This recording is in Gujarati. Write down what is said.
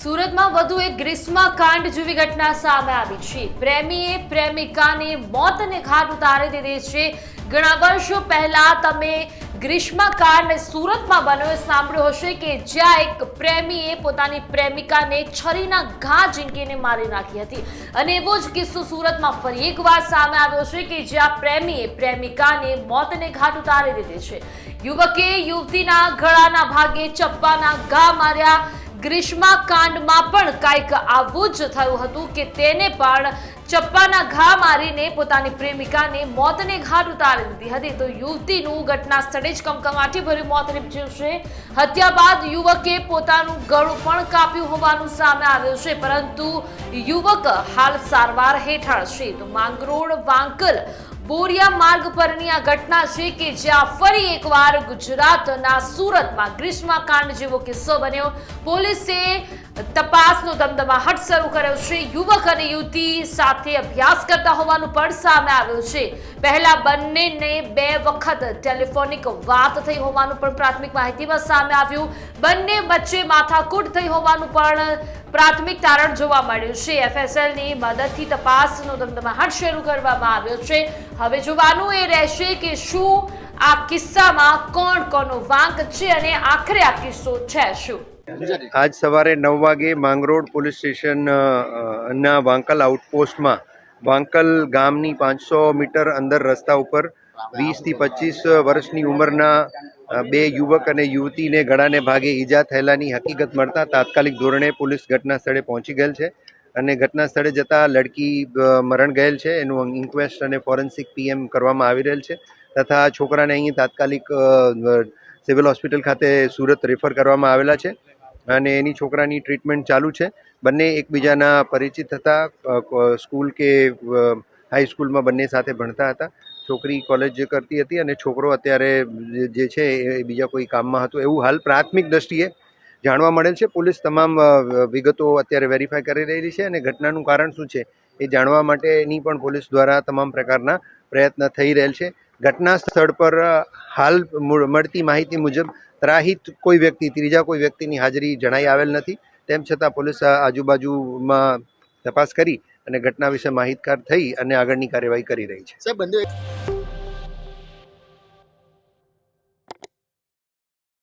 સુરતમાં વધુ એક ગ્રીષ્મકાંડ જેવી ઘટના સામે આવી છે। પ્રેમીએ પ્રેમિકાને મોતને ઘાટ ઉતારી દીધી છે। ઘણા વર્ષો પહેલા તમે ગ્રીષ્મકાંડ સુરતમાં બન્યો સાંભળ્યો હશે કે જ્યાં એક પ્રેમીએ પોતાની પ્રેમિકાને છરીના ઘા ઝીંકીને મારી નાખી હતી અને એવો જ કિસ્સો સુરતમાં ફરી એકવાર સામે આવ્યો છે કે જ્યાં પ્રેમીએ પ્રેમિકાને મોતને ઘાટ ઉતારી દીધી છે। યુવકે યુવતીના ગળાના ભાગે ચપ્પાના ઘા માર્યા। ગ્રીષ્મકાંડમાં પણ કંઈક આવું જ થયું હતું કે તેને પણ ચપ્પાના ઘા મારીને પોતાની પ્રેમિકાને મોતને ઘાટ ઉતારી દીધી હતી। તો યુવતીનું ઘટના સ્થળે જ કમકમાટી ભર્યું મોત નીપજ્યું છે। હત્યા બાદ યુવકે પોતાનું ગળું પણ કાપ્યું હોવાનું સામે આવ્યું છે, પરંતુ યુવક હાલ સારવાર હેઠળ છે। તો માંગરોળ વાંકલ બોરિયા માર્ગ પરની આ ઘટના છે કે જ્યાં ફરી એકવાર ગુજરાતના સુરતમાં ગ્રીષ્મકાંડ જેવો કિસ્સો બન્યો। પોલીસે તપાસનો ધમધમાટ શરૂ કર્યો છે। યુવક અને યુવતી સાથે અભ્યાસ કરતા હોવાનું પણ સામે આવ્યું છે। પહેલા બંનેને 2 વખત ટેલિફોનિક વાત થઈ હોવાનું પણ પ્રાથમિક માહિતીમાં સામે આવ્યું। બંને વચ્ચે માથાકૂટ થઈ હોવાનું પણ પ્રાથમિક તારણ જોવા મળ્યું છે। FSLની મદદથી તપાસનો ધમધમાટ શરૂ કરવામાં આવ્યો છે। હવે જોવાનું એ રહેશે કે શું આ કિસ્સામાં કોણ કોનો વાંક છે અને આખરે આ કિસ્સો છે શું। આજ સવારે 9 વાગે માંગરોળ પોલીસ સ્ટેશન ના વાંકલ આઉટપોસ્ટમાં વાંકલ ગામની 500 મીટર અંદર રસ્તા ઉપર 20 થી 25 વર્ષની ઉંમરના 2 યુવક અને યુવતીને ગળાને ભાગે ઈજા થયેલાની હકીકત મળતા તાત્કાલિક ધોરણે પોલીસ ઘટના સ્થળે પહોંચી ગયેલ છે અને ઘટના સ્થળે જતા લડકી મરણ ગયેલ છે। એનું ઇન્ક્વેસ્ટ અને ફોરેન્સિક PM કરવામાં આવી રહેલ છે તથા છોકરાને અહીં તાત્કાલિક સિવિલ હોસ્પિટલ ખાતે સુરત રેફર કરવામાં આવેલા છે અને એની છોકરાની ટ્રીટમેન્ટ ચાલુ છે। બંને એકબીજાના પરિચિત હતા, સ્કૂલ કે હાઈસ્કૂલમાં બંને સાથે ભણતા હતા। છોકરી કોલેજ કરતી હતી અને છોકરો અત્યારે જે છે એ બીજા કોઈ કામમાં હતો એવું હાલ પ્રાથમિક દ્રષ્ટિએ જાણવા મળેલ છે। પોલીસ તમામ વિગતો અત્યારે વેરીફાઈ કરી રહી છે અને ઘટનાનું કારણ શું છે એ જાણવા માટેની પણ પોલીસ દ્વારા તમામ પ્રકારના પ્રયત્ન થઈ રહેલ છે। ઘટના સ્થળ પર હાલ મળતી માહિતી મુજબ ત્રાહિત કોઈ વ્યક્તિ, ત્રીજા કોઈ વ્યક્તિની હાજરી જણાઈ આવેલ નથી। તેમ છતાં પોલીસ આજુબાજુમાં તપાસ કરી અને ઘટના વિશે માહિતગાર થઈ અને આગળની કાર્યવાહી કરી રહી છે।